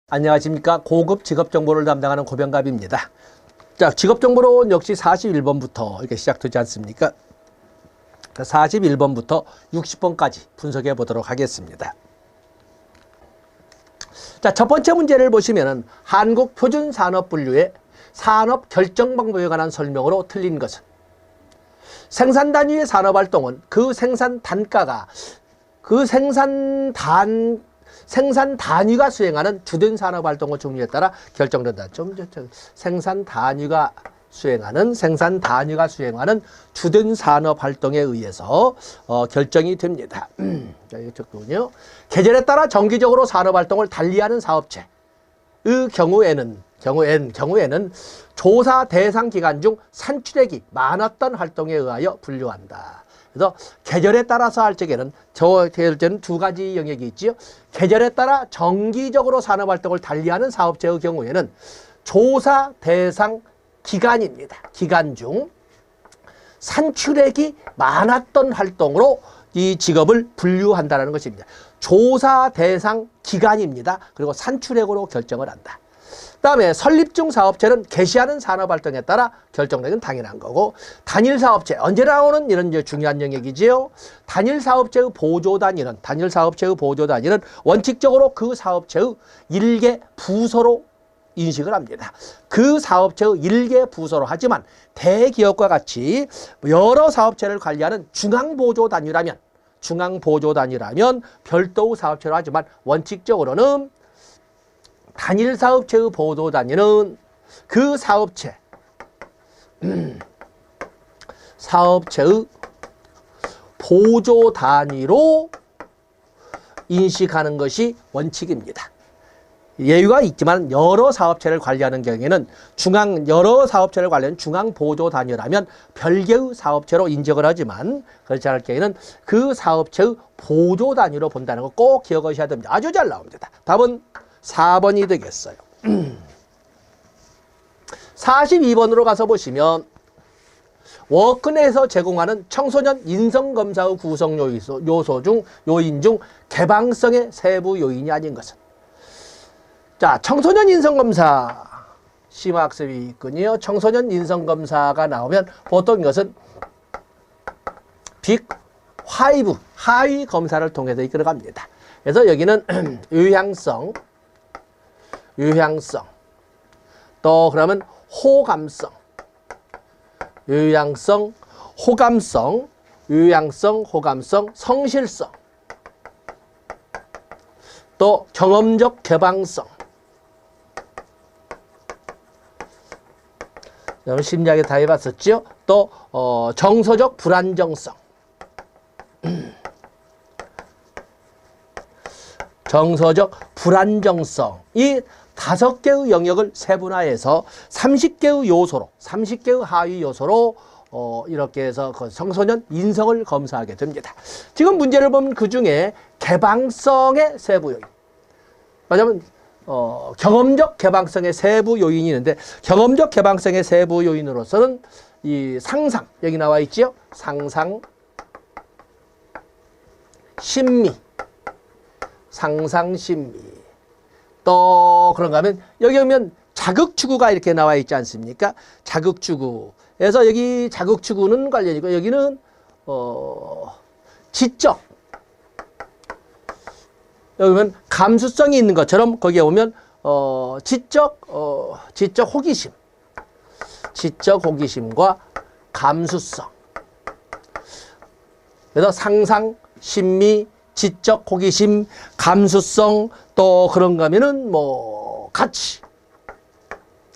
안녕하십니까. 고급 직업정보를 담당하는 고병갑입니다. 자, 직업정보론 역시 41번부터 이렇게 시작되지 않습니까? 41번부터 60번까지 분석해 보도록 하겠습니다. 자, 첫 번째 문제를 보시면은 한국표준산업분류의 산업 결정 방법에 관한 설명으로 틀린 것은 생산 단위의 산업활동은 그 생산 단가가 그 생산 단위가 수행하는 주된 산업활동의 종류에 따라 결정된다. 생산 단위가 수행하는 주된 산업활동에 의해서 결정이 됩니다. 자, 이쪽군요. 계절에 따라 정기적으로 산업활동을 달리하는 사업체의 경우에는 조사 대상 기간 중 산출액이 많았던 활동에 의하여 분류한다. 그래서 계절에 따라서 할 적에는 두 가지 영역이 있지요. 계절에 따라 정기적으로 산업활동을 달리하는 사업체의 경우에는 조사 대상 기간입니다. 기간 중 산출액이 많았던 활동으로 이 직업을 분류한다는 것입니다. 조사 대상 기간입니다. 그리고 산출액으로 결정을 한다. 그다음에 설립 중 사업체는 개시하는 산업활동에 따라 결정되는 당연한 거고, 단일 사업체 언제 나오는 이런 중요한 영역이지요. 단일 사업체의 보조 단위는 원칙적으로 그 사업체의 일개 부서로 인식을 합니다. 그 사업체의 일개 부서로, 하지만 대기업과 같이 여러 사업체를 관리하는 중앙보조 단위라면 별도의 사업체로 하지만 원칙적으로는 단일 사업체의 보조 단위는 그 사업체의 보조 단위로 인식하는 것이 원칙입니다. 예외가 있지만 여러 사업체를 관리하는 경우에는 여러 사업체를 관리하는 중앙 보조 단위라면 별개의 사업체로 인정을 하지만, 그렇지 않을 경우에는 그 사업체의 보조 단위로 본다는 거 꼭 기억하셔야 됩니다. 아주 잘 나옵니다. 답은 4번이 되겠어요. 42번으로 가서 보시면 워크넷에서 제공하는 청소년 인성검사의 구성 요인 중 개방성의 세부 요인이 아닌 것은. 자, 청소년 인성검사 심화학습이 있군요. 청소년 인성검사가 나오면 보통 이것은 빅 5 하위 검사를 통해서 이끌어갑니다. 그래서 여기는 유향성, 또 그러면 호감성, 성실성, 또 경험적 개방성, 심리학에 다 해봤었죠. 또 정서적 불안정성, 이 5개의 영역을 세분화해서 30개의 하위 요소로 이렇게 해서 그 청소년 인성을 검사하게 됩니다. 지금 문제를 보면 그 중에 개방성의 세부 요인, 말하자면 경험적 개방성의 세부 요인이 있는데, 경험적 개방성의 세부 요인으로서는 이 상상, 여기 나와 있지요. 상상, 심미, 또 그런가 하면 여기 오면 자극추구가 이렇게 나와 있지 않습니까? 자극추구. 그래서 여기 자극추구는 관련이고, 여기는 지적. 여기 보면 감수성이 있는 것처럼 거기에 오면 지적 호기심과 감수성. 그래서 상상, 심미, 지적 호기심, 감수성, 또 그런가 하면은 가치,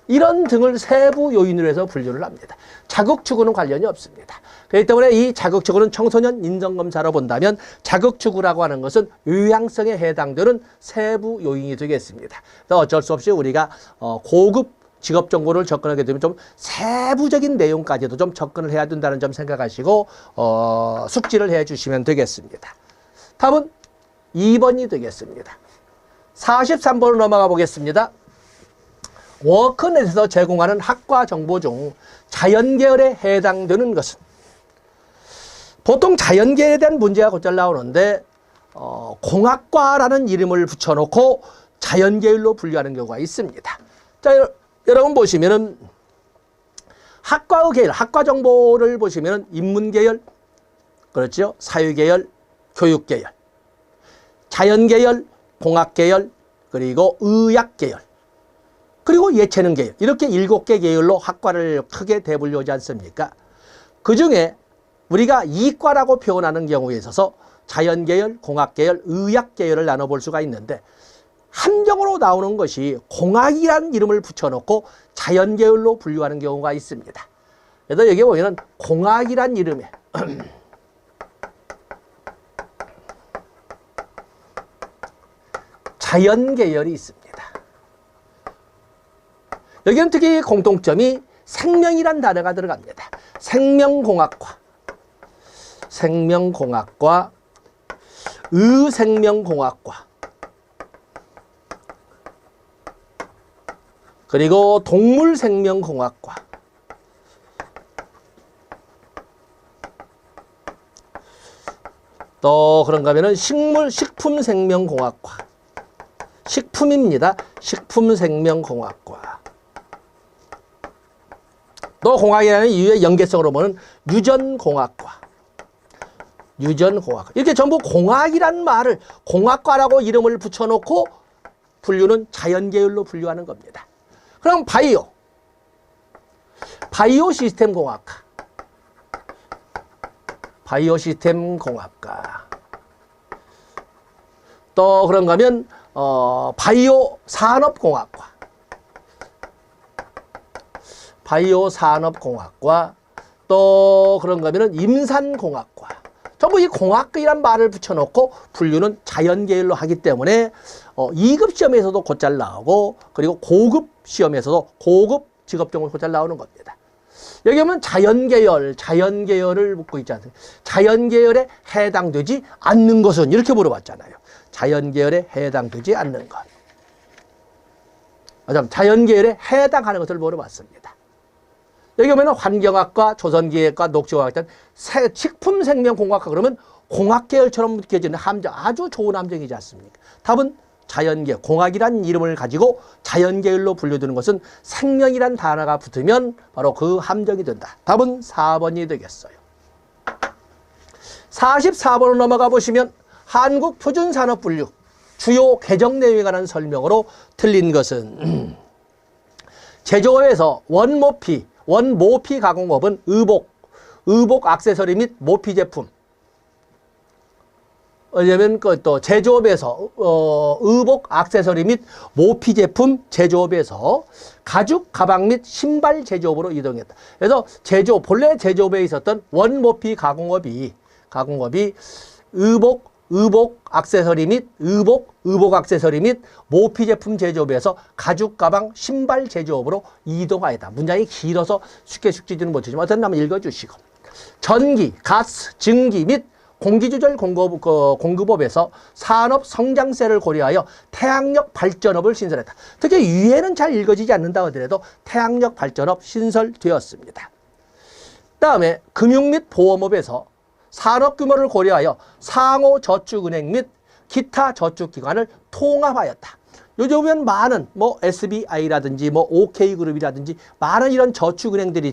이런 등을 세부 요인으로 해서 분류를 합니다. 자극추구는 관련이 없습니다. 그렇기 때문에 이 자극추구는 청소년 인성검사로 본다면 자극추구라고 하는 것은 유향성에 해당되는 세부 요인이 되겠습니다. 그래서 어쩔 수 없이 우리가 고급 직업정보를 접근하게 되면 좀 세부적인 내용까지도 좀 접근을 해야 된다는 점 생각하시고 숙지를 해 주시면 되겠습니다. 답은 2번이 되겠습니다. 43번으로 넘어가 보겠습니다. 워크넷에서 제공하는 학과 정보 중 자연계열에 해당되는 것은, 보통 자연계열에 대한 문제가 곧잘 나오는데 공학과라는 이름을 붙여놓고 자연계열로 분류하는 경우가 있습니다. 자, 여러분 보시면은 학과의 계열, 학과 정보를 보시면은 인문계열, 그렇죠? 사회계열, 교육계열, 자연계열, 공학계열, 그리고 의학계열, 그리고 예체능계열, 이렇게 7개 계열로 학과를 크게 대분류하지 않습니까? 그 중에 우리가 이과라고 표현하는 경우에 있어서 자연계열, 공학계열, 의학계열을 나눠볼 수가 있는데, 함정으로 나오는 것이 공학이라는 이름을 붙여놓고 자연계열로 분류하는 경우가 있습니다. 그래서 여기 보면 공학이란 이름에 자연계열이 있습니다. 여기는 특히 공통점이 생명이란 단어가 들어갑니다. 생명공학과, 생명공학과, 의생명공학과, 그리고 동물생명공학과, 또 그런가 하면은 식품생명공학과, 식품입니다. 식품생명공학과. 또 공학이라는 이유의 연계성으로 보면 유전공학과, 유전공학과. 이렇게 전부 공학이라는 말을 공학과라고 이름을 붙여놓고 분류는 자연계열로 분류하는 겁니다. 그럼 바이오, 바이오 시스템 공학과, 바이오 시스템 공학과. 또 그런가 하면 바이오 산업공학과, 바이오 산업공학과. 또 그런가 하면 임산공학과. 전부 이 공학이란 말을 붙여놓고 분류는 자연계열로 하기 때문에 2급 시험에서도 곧잘 나오고, 그리고 고급 시험에서도 고급 직업종으로 곧잘 나오는 겁니다. 여기 보면 자연계열, 자연계열을 묻고 있지 않습니까? 자연계열에 해당되지 않는 것은, 이렇게 물어봤잖아요. 자연계열에 해당되지 않는 것. 자연계열에 해당하는 것을 물어봤습니다. 여기 보면 환경학과, 조선기계과, 녹지공학과, 식품생명공학과, 그러면 공학계열처럼 느껴지는 함정, 아주 좋은 함정이지 않습니까? 답은 자연계열, 공학이란 이름을 가지고 자연계열로 분류되는 것은 생명이란 단어가 붙으면 바로 그 함정이 된다. 답은 4번이 되겠어요. 44번으로 넘어가 보시면 한국표준산업분류 주요 개정 내용에 관한 설명으로 틀린 것은 제조업에서 원모피 가공업은 의복 액세서리 및 모피 제품. 왜냐면 또 제조업에서 의복 액세서리 및 모피 제품 제조업에서 가죽 가방 및 신발 제조업으로 이동했다. 그래서 본래 제조업에 있었던 원모피 가공업이 의복 액세서리 및 의복 액세서리 및 모피 제품 제조업에서 가죽 가방 신발 제조업으로 이동하였다. 문장이 길어서 쉽게 숙지지는 못하지만 어떤 한번 읽어주시고, 전기, 가스, 증기 및 공기조절 공급업에서 산업 성장세를 고려하여 태양력 발전업을 신설했다. 특히 위에는 잘 읽어지지 않는다 하더라도 태양력 발전업 신설되었습니다. 다음에 금융 및 보험업에서 산업 규모를 고려하여 상호저축은행 및 기타 저축기관을 통합하였다. 요즘은 많은 SBI라든지 OK그룹이라든지 많은 이런 저축은행들이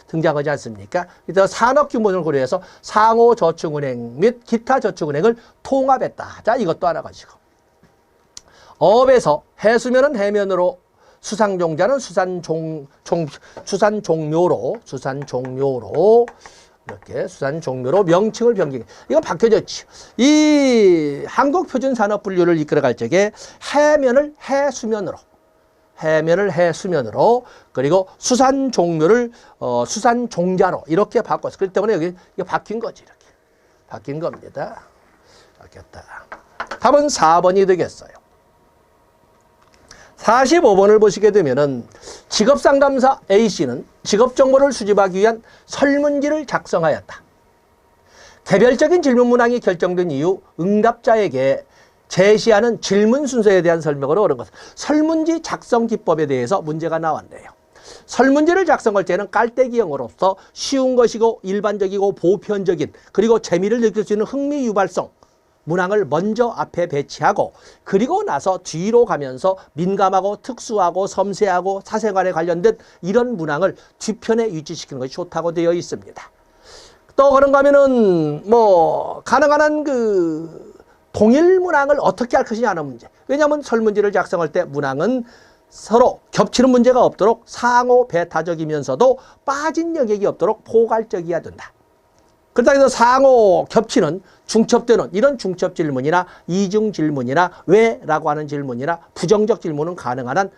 등장하지 않습니까? 그래서 산업 규모를 고려해서 상호저축은행 및 기타 저축은행을 통합했다. 자, 이것도 하나 가지고. 어업에서 해수면은 해면으로, 수상종자는 수산종묘로 이렇게 수산종묘로 명칭을 변경해. 이건 바뀌어졌죠. 이 한국표준산업분류를 이끌어갈 적에 해면을 해수면으로, 그리고 수산종묘를 수산종자로 이렇게 바꿨어. 그렇기 때문에 여기 이게 바뀐 거지. 이렇게 바뀐 겁니다. 바뀌었다. 답은 4번이 되겠어요. 45번을 보시게 되면은 직업상담사 A씨는 직업정보를 수집하기 위한 설문지를 작성하였다. 개별적인 질문 문항이 결정된 이후 응답자에게 제시하는 질문 순서에 대한 설명으로 옳은 것. 설문지 작성 기법에 대해서 문제가 나왔네요. 설문지를 작성할 때는 깔때기형으로서 쉬운 것이고 일반적이고 보편적인, 그리고 재미를 느낄 수 있는 흥미 유발성, 문항을 먼저 앞에 배치하고 그리고 나서 뒤로 가면서 민감하고 특수하고 섬세하고 사생활에 관련된 이런 문항을 뒤편에 위치시키는 것이 좋다고 되어 있습니다. 또 그런가 하면은 뭐 가능한 한 그 동일 문항을 어떻게 할 것이냐 하는 문제. 왜냐하면 설문지를 작성할 때 문항은 서로 겹치는 문제가 없도록 상호 배타적이면서도 빠진 영역이 없도록 포괄적이어야 된다. 그렇다 해서 상호 겹치는 중첩되는 이런 중첩 질문이나 이중 질문이나 왜라고 하는 질문이나 부정적 질문은 가능한 한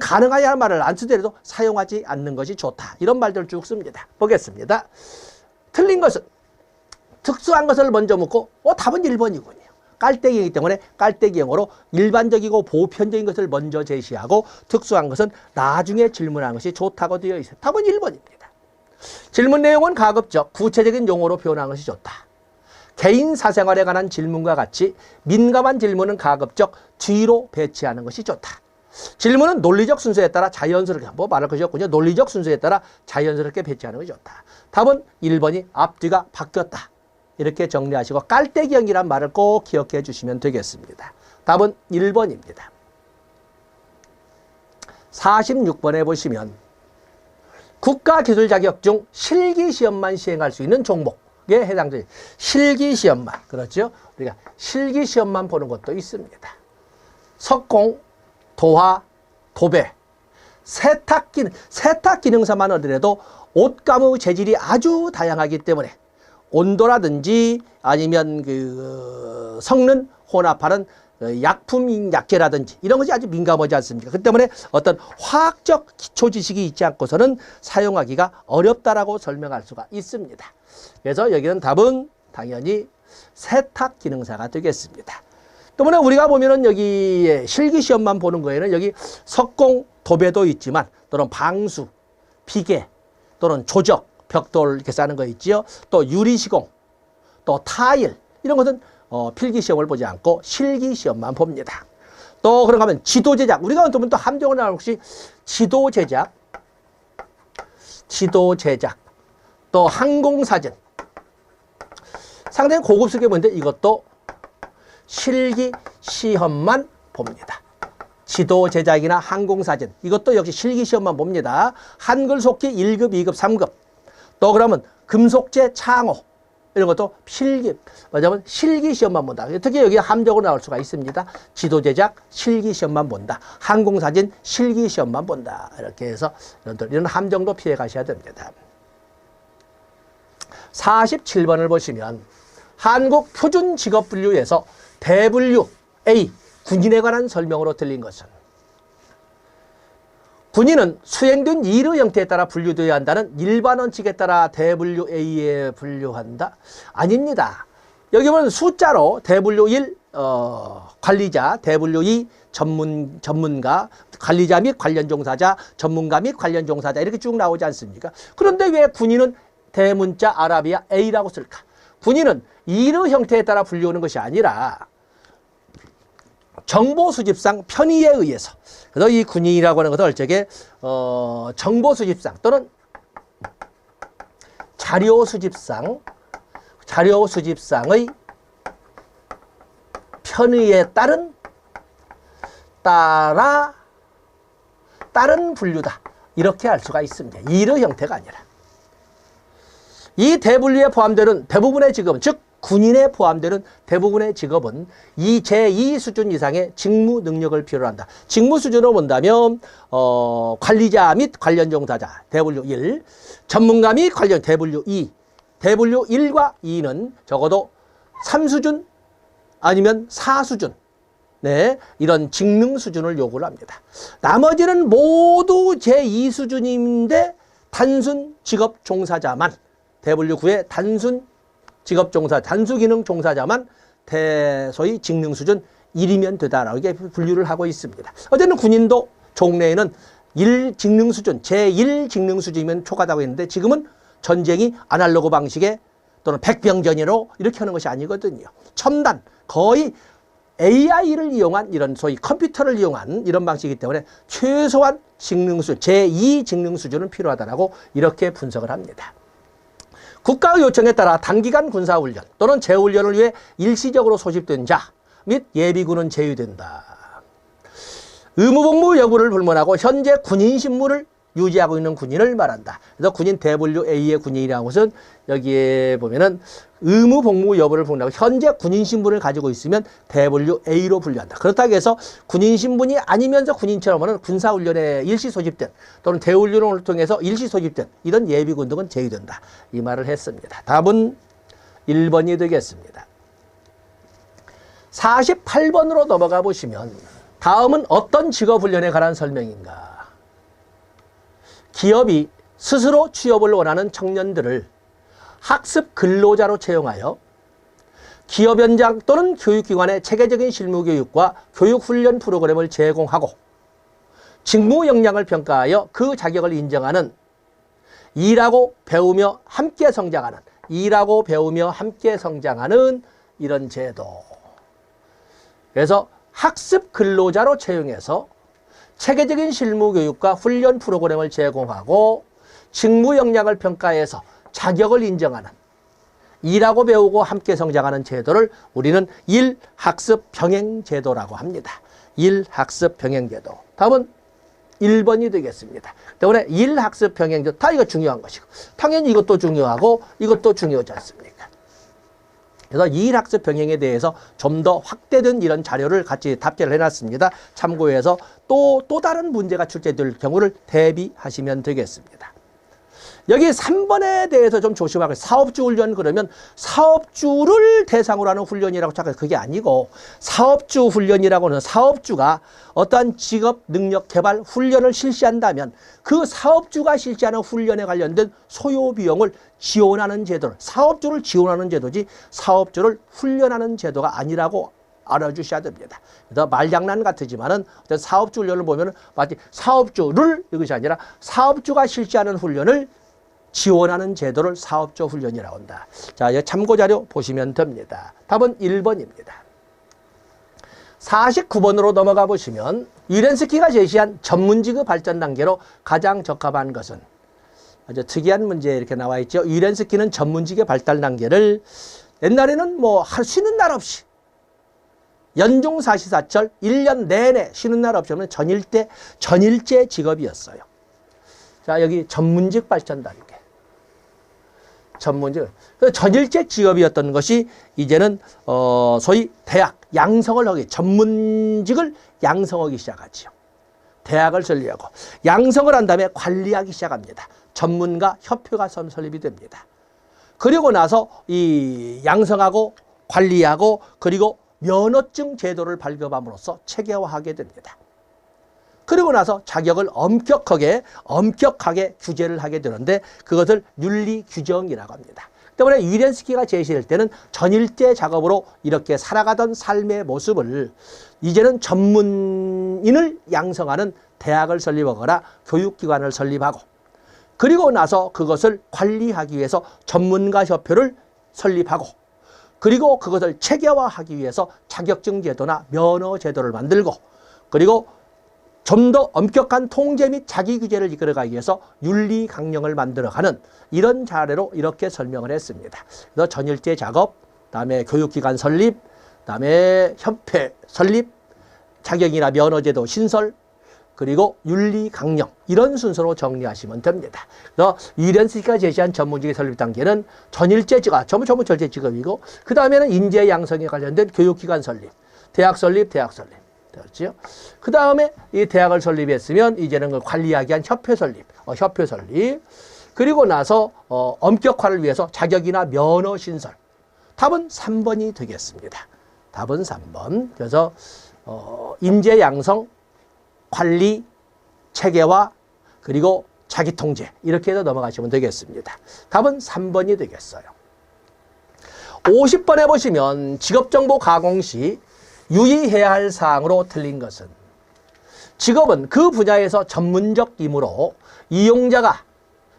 가능하냐는 말을 안 쓰더라도 사용하지 않는 것이 좋다. 이런 말들을 쭉 씁니다. 보겠습니다. 틀린 것은 특수한 것을 먼저 묻고 답은 1번이군요. 깔때기이기 때문에 깔때기형으로 일반적이고 보편적인 것을 먼저 제시하고 특수한 것은 나중에 질문하는 것이 좋다고 되어 있어요. 답은 1번입니다. 질문 내용은 가급적 구체적인 용어로 표현하는 것이 좋다. 개인 사생활에 관한 질문과 같이 민감한 질문은 가급적 뒤로 배치하는 것이 좋다. 질문은 논리적 순서에 따라 자연스럽게 말할 것이 없군요. 논리적 순서에 따라 자연스럽게 배치하는 것이 좋다. 답은 1번이 앞뒤가 바뀌었다. 이렇게 정리하시고 깔때기형이란 말을 꼭 기억해 주시면 되겠습니다. 답은 1번입니다. 46번에 보시면 국가기술 자격 중 실기시험만 시행할 수 있는 종목에 해당되는 실기시험만, 그렇죠? 우리가 실기시험만 보는 것도 있습니다. 석공, 도화, 도배, 세탁 기능사만 하더라도 옷가무 재질이 아주 다양하기 때문에 온도라든지 아니면 그 섞는 혼합하는 약품 약재라든지 이런 것이 아주 민감하지 않습니까? 그 때문에 어떤 화학적 기초 지식이 있지 않고서는 사용하기가 어렵다라고 설명할 수가 있습니다. 그래서 여기는 답은 당연히 세탁 기능사가 되겠습니다. 때문에 우리가 보면은 여기 실기시험만 보는 거에는 여기 석공, 도배도 있지만 또는 방수, 비계 또는 조적, 벽돌 이렇게 싸는 거 있지요. 또 유리시공, 또 타일 이런 것은 필기시험을 보지 않고 실기시험만 봅니다. 또 그런가 하면 지도 제작. 우리가 또 함정을 나오는 것이 지도 제작, 또 항공사진. 상당히 고급스럽게 보는데 이것도 실기시험만 봅니다. 지도 제작이나 항공사진 이것도 역시 실기시험만 봅니다. 한글 속기 1급, 2급, 3급. 또 그러면 금속재 창호 이런 것도 뭐냐면 실기시험만 본다. 특히 여기 함정으로 나올 수가 있습니다. 지도 제작 실기시험만 본다. 항공사진 실기시험만 본다. 이렇게 해서 이런 함정도 피해 가셔야 됩니다. 47번을 보시면 한국 표준 직업 분류에서 대분류 A 군인에 관한 설명으로 틀린 것은 군인은 수행된 일의 형태에 따라 분류되어야 한다는 일반 원칙에 따라 대분류 A에 분류한다? 아닙니다. 여기 보면 숫자로 대분류 1 관리자, 대분류 2 전문가, 관리자 및 관련 종사자, 전문가 및 관련 종사자 이렇게 쭉 나오지 않습니까? 그런데 왜 군인은 대문자 아라비아 A라고 쓸까? 군인은 일의 형태에 따라 분류하는 것이 아니라 정보 수집상 편의에 의해서, 그래서 이 군인이라고 하는 것은 얼적에 정보 수집상 또는 자료 수집상의 편의에 따른 분류다. 이렇게 할 수가 있습니다. 일의 형태가 아니라. 이 대분류에 포함되는 대부분의 직업은, 즉 군인에 포함되는 대부분의 직업은 이 제2 수준 이상의 직무 능력을 필요로 한다. 직무 수준으로 본다면 관리자 및 관련 종사자 대분류 1, 전문가 및 관련 대분류 2, 대분류 1과 2는 적어도 3수준 아니면 4수준 네, 이런 직능 수준을 요구를 합니다. 나머지는 모두 제2수준인데 단순 직업 종사자만 대분류 9의 단순 직업 종사, 단수 기능 종사자만 소위 직능 수준 1이면 되다라고 이렇게 분류를 하고 있습니다. 어쨌든 군인도 종래에는 1 직능 수준, 제1 직능 수준이면 초과다고 했는데 지금은 전쟁이 아날로그 방식의 또는 백병전으로 이렇게 하는 것이 아니거든요. 첨단, 거의 AI를 이용한 이런 소위 컴퓨터를 이용한 이런 방식이기 때문에 최소한 직능 수준, 제2 직능 수준은 필요하다라고 이렇게 분석을 합니다. 국가의 요청에 따라 단기간 군사훈련 또는 재훈련을 위해 일시적으로 소집된 자 및 예비군은 제외된다. 의무복무 여부를 불문하고 현재 군인 신분을 유지하고 있는 군인을 말한다. 그래서 군인 대분류 A의 군인이라는 것은 여기에 보면은 의무복무 여부를 불문하고 현재 군인 신분을 가지고 있으면 대분류 A로 분류한다. 그렇다고 해서 군인 신분이 아니면서 군인처럼은 군사훈련에 일시 소집된 또는 대훈련을 통해서 일시 소집된 이런 예비군 등은 제외된다. 이 말을 했습니다. 답은 1번이 되겠습니다. 48번으로 넘어가 보시면 다음은 어떤 직업훈련에 관한 설명인가? 기업이 스스로 취업을 원하는 청년들을 학습 근로자로 채용하여 기업 현장 또는 교육기관의 체계적인 실무교육과 교육훈련 프로그램을 제공하고 직무 역량을 평가하여 그 자격을 인정하는 일하고 배우며 함께 성장하는 이런 제도. 그래서 학습 근로자로 채용해서 체계적인 실무 교육과 훈련 프로그램을 제공하고 직무 역량을 평가해서 자격을 인정하는 일하고 배우고 함께 성장하는 제도를 우리는 일학습 병행 제도라고 합니다. 일학습 병행 제도. 답은 1번이 되겠습니다. 때문에 일학습 병행 제도 다 이거 중요한 것이고 당연히 이것도 중요하고 이것도 중요하지 않습니까? 그래서 일학습 병행에 대해서 좀 더 확대된 이런 자료를 같이 답제를 해놨습니다. 참고해서 또 다른 문제가 출제될 경우를 대비하시면 되겠습니다. 여기 3번에 대해서 좀 조심하고 사업주 훈련 그러면 사업주를 대상으로 하는 훈련이라고 생각해요. 그게 아니고 사업주 훈련이라고는 사업주가 어떠한 직업 능력 개발 훈련을 실시한다면 그 사업주가 실시하는 훈련에 관련된 소요 비용을 지원하는 제도를 사업주를 지원하는 제도지 사업주를 훈련하는 제도가 아니라고 알아주셔야 됩니다. 그래서 말장난 같으지만은 어떤 사업주 훈련을 보면은 마치 사업주를 이것이 아니라 사업주가 실시하는 훈련을 지원하는 제도를 사업주 훈련이라고 한다. 자, 참고자료 보시면 됩니다. 답은 1번입니다. 49번으로 넘어가 보시면 위렌스키가 제시한 전문직의 발전 단계로 가장 적합한 것은 아주 특이한 문제 이렇게 나와 있죠. 위렌스키는 전문직의 발달 단계를 옛날에는 뭐 쉬는 날 없이 연중사시사철 1년 내내 쉬는 날 없이 하면 전일제 직업이었어요. 자, 여기 전문직 발전 단계. 전문직. 전일제 직업이었던 것이 이제는 소위 대학 양성을 하기 전문직을 양성하기 시작하지요. 대학을 설립하고 양성을 한 다음에 관리하기 시작합니다. 전문가 협회가 설립이 됩니다. 그리고 나서 이 양성하고 관리하고 그리고 면허증 제도를 발급함으로써 체계화하게 됩니다. 그리고 나서 자격을 엄격하게 규제를 하게 되는데 그것을 윤리규정이라고 합니다. 때문에 위렌스키가 제시할 때는 전일제 작업으로 이렇게 살아가던 삶의 모습을 이제는 전문인을 양성하는 대학을 설립하거나 교육기관을 설립하고 그리고 나서 그것을 관리하기 위해서 전문가협회를 설립하고 그리고 그것을 체계화하기 위해서 자격증 제도나 면허 제도를 만들고 그리고 좀 더 엄격한 통제 및 자기 규제를 이끌어가기 위해서 윤리 강령을 만들어가는 이런 사례로 이렇게 설명을 했습니다. 그래서 전일제 작업, 그다음에 교육기관 설립, 그다음에 협회 설립, 자격이나 면허제도 신설, 그리고 윤리 강령 이런 순서로 정리하시면 됩니다. 그래서 위렌스키가 제시한 전문직의 설립 단계는 전일제 직업, 전문절제 직업이고 그 다음에는 인재 양성에 관련된 교육기관 설립, 대학 설립. 그렇죠? 그 다음에 이 대학을 설립했으면 이제는 그걸 관리하기 위한 협회 설립. 그리고 나서 엄격화를 위해서 자격이나 면허 신설. 답은 3번이 되겠습니다. 답은 3번. 그래서 인재 양성, 관리, 체계화, 그리고 자기 통제 이렇게 해서 넘어가시면 되겠습니다. 답은 3번이 되겠어요. 50번에 보시면 직업정보 가공 시 유의해야 할 사항으로 틀린 것은 직업은 그 분야에서 전문적이므로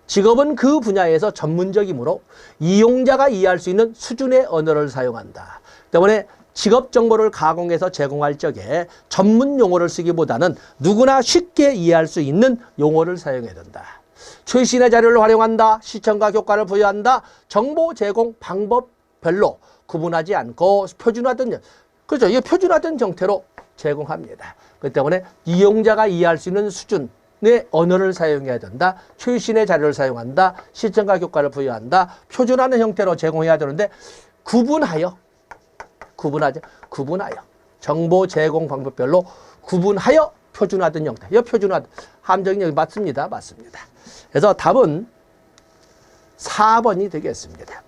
직업은 그 분야에서 전문적이므로 이용자가 이해할 수 있는 수준의 언어를 사용한다. 때문에 직업 정보를 가공해서 제공할 적에 전문 용어를 쓰기보다는 누구나 쉽게 이해할 수 있는 용어를 사용해야 된다. 최신의 자료를 활용한다. 시청각 효과를 부여한다. 정보 제공 방법별로 구분하지 않고 표준화된, 그렇죠. 이 표준화된 형태로 제공합니다. 그렇기 때문에 이용자가 이해할 수 있는 수준의 언어를 사용해야 된다. 최신의 자료를 사용한다. 시청각 효과를 부여한다. 표준화된 형태로 제공해야 되는데 구분하여 정보 제공 방법별로 구분하여 표준화된 형태. 이 표준화 함정이 여기 맞습니다. 그래서 답은 4번이 되겠습니다.